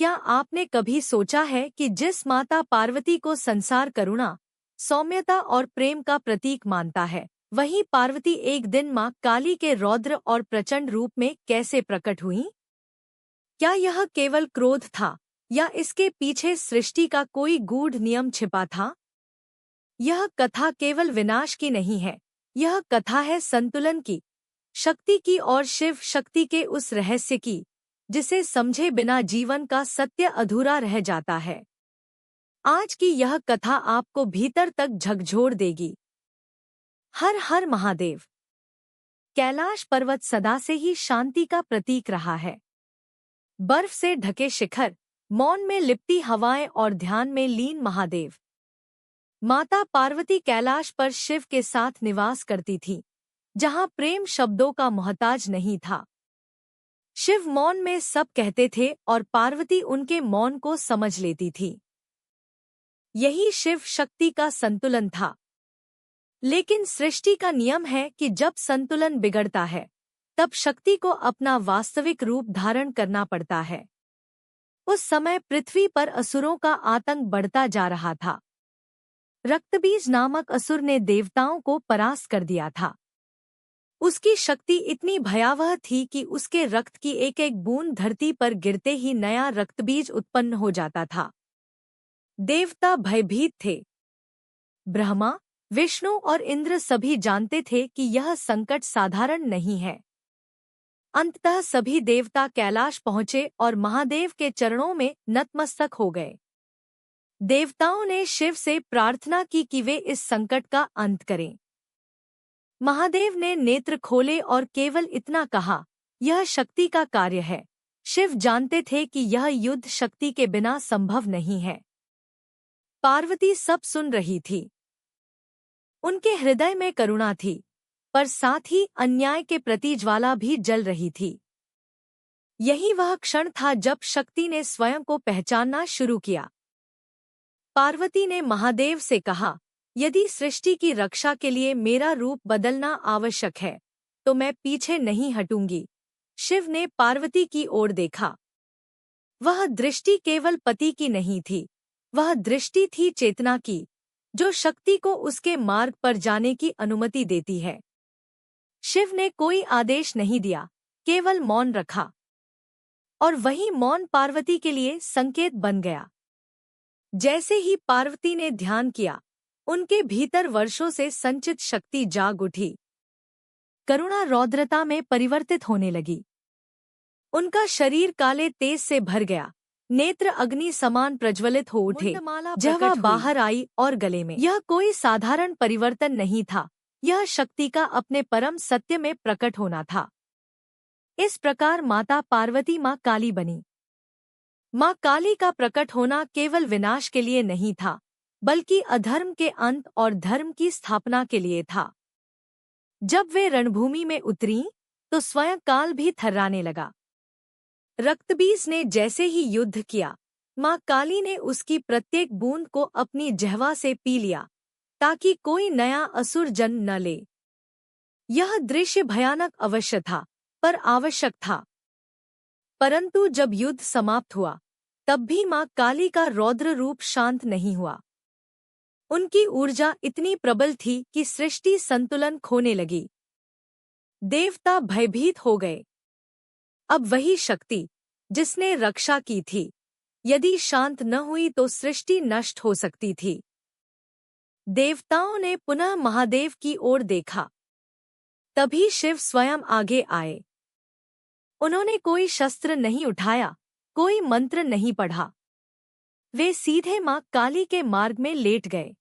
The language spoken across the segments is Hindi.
क्या आपने कभी सोचा है कि जिस माता पार्वती को संसार करुणा, सौम्यता और प्रेम का प्रतीक मानता है, वहीं पार्वती एक दिन मां काली के रौद्र और प्रचंड रूप में कैसे प्रकट हुईं? क्या यह केवल क्रोध था या इसके पीछे सृष्टि का कोई गूढ़ नियम छिपा था? यह कथा केवल विनाश की नहीं है, यह कथा है संतुलन की, शक्ति की और शिव शक्ति के उस रहस्य की जिसे समझे बिना जीवन का सत्य अधूरा रह जाता है। आज की यह कथा आपको भीतर तक झकझोर देगी। हर हर महादेव। कैलाश पर्वत सदा से ही शांति का प्रतीक रहा है। बर्फ से ढके शिखर, मौन में लिपटी हवाएं और ध्यान में लीन महादेव। माता पार्वती कैलाश पर शिव के साथ निवास करती थी, जहां प्रेम शब्दों का मोहताज नहीं था। शिव मौन में सब कहते थे और पार्वती उनके मौन को समझ लेती थी। यही शिव शक्ति का संतुलन था। लेकिन सृष्टि का नियम है कि जब संतुलन बिगड़ता है, तब शक्ति को अपना वास्तविक रूप धारण करना पड़ता है। उस समय पृथ्वी पर असुरों का आतंक बढ़ता जा रहा था। रक्तबीज नामक असुर ने देवताओं को परास्त कर दिया था। उसकी शक्ति इतनी भयावह थी कि उसके रक्त की एक एक बूंद धरती पर गिरते ही नया रक्तबीज उत्पन्न हो जाता था। देवता भयभीत थे। ब्रह्मा, विष्णु और इंद्र सभी जानते थे कि यह संकट साधारण नहीं है। अंततः सभी देवता कैलाश पहुंचे और महादेव के चरणों में नतमस्तक हो गए। देवताओं ने शिव से प्रार्थना की कि वे इस संकट का अंत करें। महादेव ने नेत्र खोले और केवल इतना कहा, यह शक्ति का कार्य है। शिव जानते थे कि यह युद्ध शक्ति के बिना संभव नहीं है। पार्वती सब सुन रही थी। उनके हृदय में करुणा थी, पर साथ ही अन्याय के प्रति ज्वाला भी जल रही थी। यही वह क्षण था जब शक्ति ने स्वयं को पहचानना शुरू किया। पार्वती ने महादेव से कहा, यदि सृष्टि की रक्षा के लिए मेरा रूप बदलना आवश्यक है, तो मैं पीछे नहीं हटूंगी। शिव ने पार्वती की ओर देखा। वह दृष्टि केवल पति की नहीं थी, वह दृष्टि थी चेतना की, जो शक्ति को उसके मार्ग पर जाने की अनुमति देती है। शिव ने कोई आदेश नहीं दिया, केवल मौन रखा। और वही मौन पार्वती के लिए संकेत बन गया। जैसे ही पार्वती ने ध्यान किया, उनके भीतर वर्षों से संचित शक्ति जाग उठी। करुणा रौद्रता में परिवर्तित होने लगी। उनका शरीर काले तेज से भर गया, नेत्र अग्नि समान प्रज्वलित हो उठे। जिह्वा बाहर आई और गले में। यह कोई साधारण परिवर्तन नहीं था, यह शक्ति का अपने परम सत्य में प्रकट होना था। इस प्रकार माता पार्वती मां काली बनी। मां काली का प्रकट होना केवल विनाश के लिए नहीं था, बल्कि अधर्म के अंत और धर्म की स्थापना के लिए था। जब वे रणभूमि में उतरीं, तो स्वयं काल भी थर्राने लगा। रक्तबीज ने जैसे ही युद्ध किया, मां काली ने उसकी प्रत्येक बूंद को अपनी जिह्वा से पी लिया, ताकि कोई नया असुर जन्म न ले। यह दृश्य भयानक अवश्य था, पर आवश्यक था। परंतु जब युद्ध समाप्त हुआ, तब भी मां काली का रौद्र रूप शांत नहीं हुआ। उनकी ऊर्जा इतनी प्रबल थी कि सृष्टि संतुलन खोने लगी। देवता भयभीत हो गए। अब वही शक्ति, जिसने रक्षा की थी, यदि शांत न हुई तो सृष्टि नष्ट हो सकती थी। देवताओं ने पुनः महादेव की ओर देखा। तभी शिव स्वयं आगे आए। उन्होंने कोई शस्त्र नहीं उठाया, कोई मंत्र नहीं पढ़ा। वे सीधे मां काली के मार्ग में लेट गए।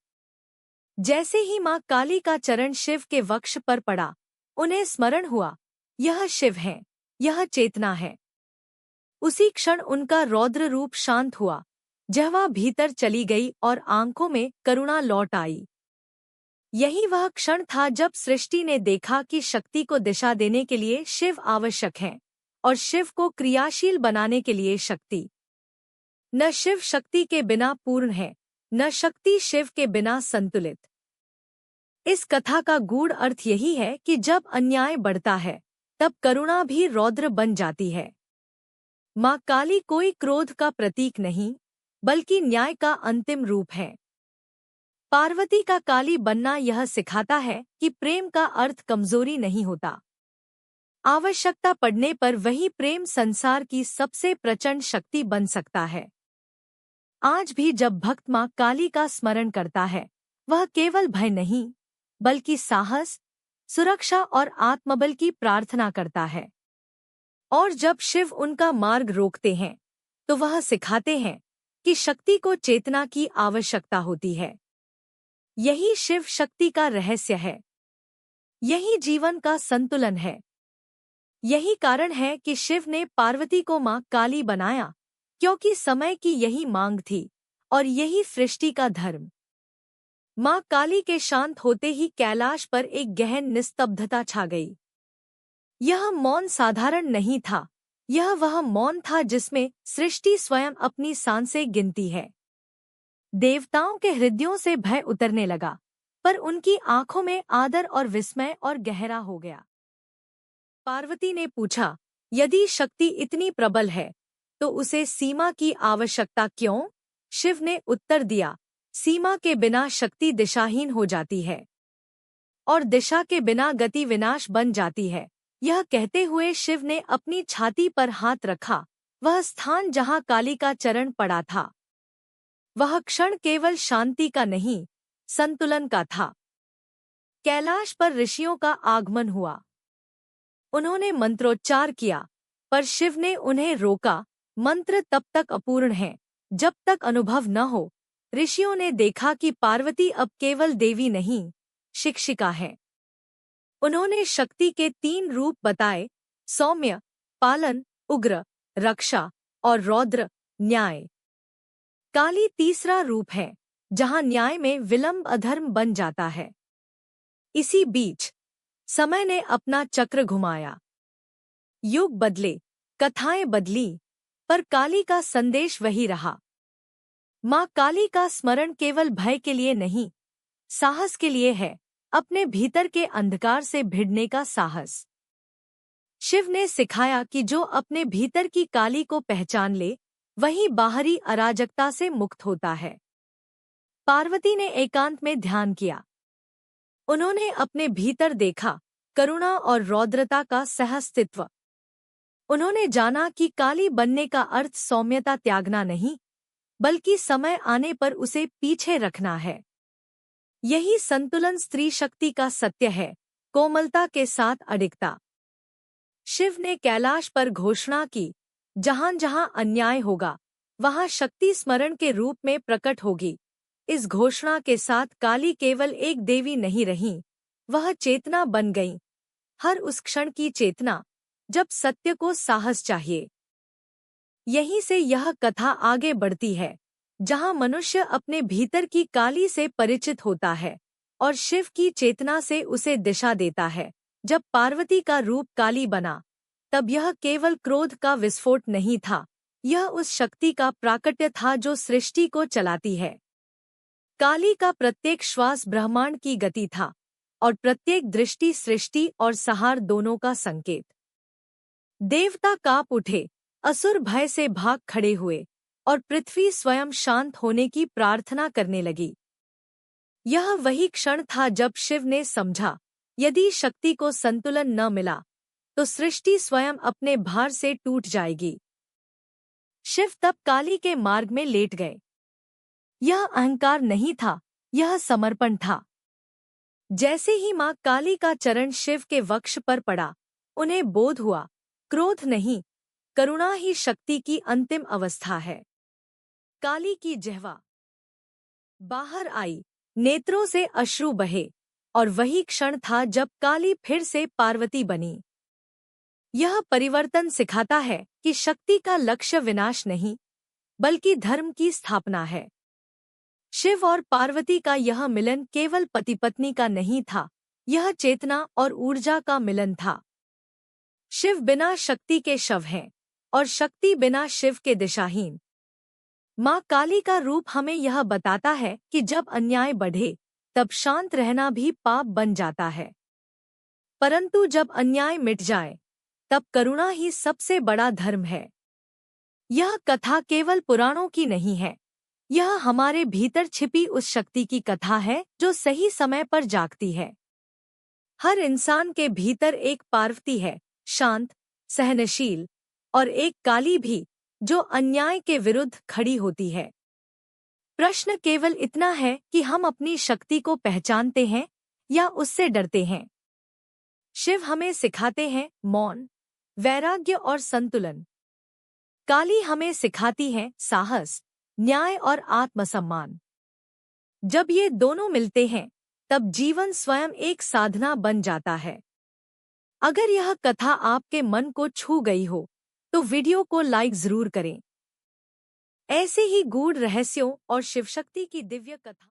जैसे ही मां काली का चरण शिव के वक्ष पर पड़ा, उन्हें स्मरण हुआ, यह शिव है, यह चेतना है। उसी क्षण उनका रौद्र रूप शांत हुआ, जिह्वा भीतर चली गई और आंखों में करुणा लौट आई। यही वह क्षण था जब सृष्टि ने देखा कि शक्ति को दिशा देने के लिए शिव आवश्यक है, और शिव को क्रियाशील बनाने के लिए शक्ति। न शिव शक्ति के बिना पूर्ण है, न शक्ति शिव के बिना संतुलित। इस कथा का गूढ़ अर्थ यही है कि जब अन्याय बढ़ता है, तब करुणा भी रौद्र बन जाती है। माँ काली कोई क्रोध का प्रतीक नहीं, बल्कि न्याय का अंतिम रूप है। पार्वती का काली बनना यह सिखाता है कि प्रेम का अर्थ कमजोरी नहीं होता। आवश्यकता पड़ने पर वही प्रेम संसार की सबसे प्रचंड शक्ति बन सकता है। आज भी जब भक्त माँ काली का स्मरण करता है, वह केवल भय नहीं, बल्कि साहस, सुरक्षा और आत्मबल की प्रार्थना करता है। और जब शिव उनका मार्ग रोकते हैं, तो वह सिखाते हैं कि शक्ति को चेतना की आवश्यकता होती है। यही शिव शक्ति का रहस्य है। यही जीवन का संतुलन है। यही कारण है कि शिव ने पार्वती को मां काली बनाया, क्योंकि समय की यही मांग थी और यही सृष्टि का धर्म। मां काली के शांत होते ही कैलाश पर एक गहन निस्तब्धता छा गई। यह मौन साधारण नहीं था, यह वह मौन था जिसमें सृष्टि स्वयं अपनी सांसें गिनती है। देवताओं के हृदयों से भय उतरने लगा, पर उनकी आंखों में आदर और विस्मय और गहरा हो गया। पार्वती ने पूछा, यदि शक्ति इतनी प्रबल है, तो उसे सीमा की आवश्यकता क्यों? शिव ने उत्तर दिया, सीमा के बिना शक्ति दिशाहीन हो जाती है, और दिशा के बिना गति विनाश बन जाती है। यह कहते हुए शिव ने अपनी छाती पर हाथ रखा, वह स्थान जहां काली का चरण पड़ा था। वह क्षण केवल शांति का नहीं, संतुलन का था। कैलाश पर ऋषियों का आगमन हुआ। उन्होंने मंत्रोच्चार किया, पर शिव ने उन्हें रोका। मंत्र तब तक अपूर्ण है, जब तक अनुभव न हो। ऋषियों ने देखा कि पार्वती अब केवल देवी नहीं, शिक्षिका है। उन्होंने शक्ति के 3 रूप बताए, सौम्य, पालन, उग्र, रक्षा, और रौद्र, न्याय। काली तीसरा रूप है, जहां न्याय में विलंब अधर्म बन जाता है। इसी बीच समय ने अपना चक्र घुमाया। युग बदले, कथाएं बदली, पर काली का संदेश वही रहा। मां काली का स्मरण केवल भय के लिए नहीं, साहस के लिए है, अपने भीतर के अंधकार से भिड़ने का साहस। शिव ने सिखाया कि जो अपने भीतर की काली को पहचान ले, वही बाहरी अराजकता से मुक्त होता है। पार्वती ने एकांत में ध्यान किया। उन्होंने अपने भीतर देखा, करुणा और रौद्रता का सहअस्तित्व। उन्होंने जाना कि काली बनने का अर्थ सौम्यता त्यागना नहीं, बल्कि समय आने पर उसे पीछे रखना है। यही संतुलन स्त्री शक्ति का सत्य है, कोमलता के साथ अडिगता। शिव ने कैलाश पर घोषणा की, जहां जहां अन्याय होगा, वहां शक्ति स्मरण के रूप में प्रकट होगी। इस घोषणा के साथ काली केवल एक देवी नहीं रही, वह चेतना बन गई। हर उस क्षण की चेतना, जब सत्य को साहस चाहिए। यहीं से यह कथा आगे बढ़ती है, जहां मनुष्य अपने भीतर की काली से परिचित होता है और शिव की चेतना से उसे दिशा देता है। जब पार्वती का रूप काली बना, तब यह केवल क्रोध का विस्फोट नहीं था, यह उस शक्ति का प्राकट्य था जो सृष्टि को चलाती है। काली का प्रत्येक श्वास ब्रह्मांड की गति था, और प्रत्येक दृष्टि सृष्टि और संहार दोनों का संकेत। देवता कांप उठे, असुर भय से भाग खड़े हुए, और पृथ्वी स्वयं शांत होने की प्रार्थना करने लगी। यह वही क्षण था जब शिव ने समझा, यदि शक्ति को संतुलन न मिला, तो सृष्टि स्वयं अपने भार से टूट जाएगी। शिव तब काली के मार्ग में लेट गए। यह अहंकार नहीं था, यह समर्पण था। जैसे ही मां काली का चरण शिव के वक्ष पर पड़ा, उन्हें बोध हुआ, क्रोध नहीं, करुणा ही शक्ति की अंतिम अवस्था है। काली की जिह्वा बाहर आई, नेत्रों से अश्रु बहे, और वही क्षण था जब काली फिर से पार्वती बनी। यह परिवर्तन सिखाता है कि शक्ति का लक्ष्य विनाश नहीं, बल्कि धर्म की स्थापना है। शिव और पार्वती का यह मिलन केवल पति पत्नी का नहीं था, यह चेतना और ऊर्जा का मिलन था। शिव बिना शक्ति के शव हैं, और शक्ति बिना शिव के दिशाहीन। मां काली का रूप हमें यह बताता है कि जब अन्याय बढ़े, तब शांत रहना भी पाप बन जाता है, परंतु जब अन्याय मिट जाए, तब करुणा ही सबसे बड़ा धर्म है। यह कथा केवल पुराणों की नहीं है। यह हमारे भीतर छिपी उस शक्ति की कथा है जो सही समय पर जागती है। हर इंसान के भीतर एक पार्वती है, शांत, सहनशील, और एक काली भी, जो अन्याय के विरुद्ध खड़ी होती है। प्रश्न केवल इतना है कि हम अपनी शक्ति को पहचानते हैं या उससे डरते हैं। शिव हमें सिखाते हैं मौन, वैराग्य और संतुलन। काली हमें सिखाती है साहस, न्याय और आत्मसम्मान। जब ये दोनों मिलते हैं, तब जीवन स्वयं एक साधना बन जाता है। अगर यह कथा आपके मन को छू गई हो, तो वीडियो को लाइक जरूर करें। ऐसे ही गूढ़ रहस्यों और शिवशक्ति की दिव्य कथा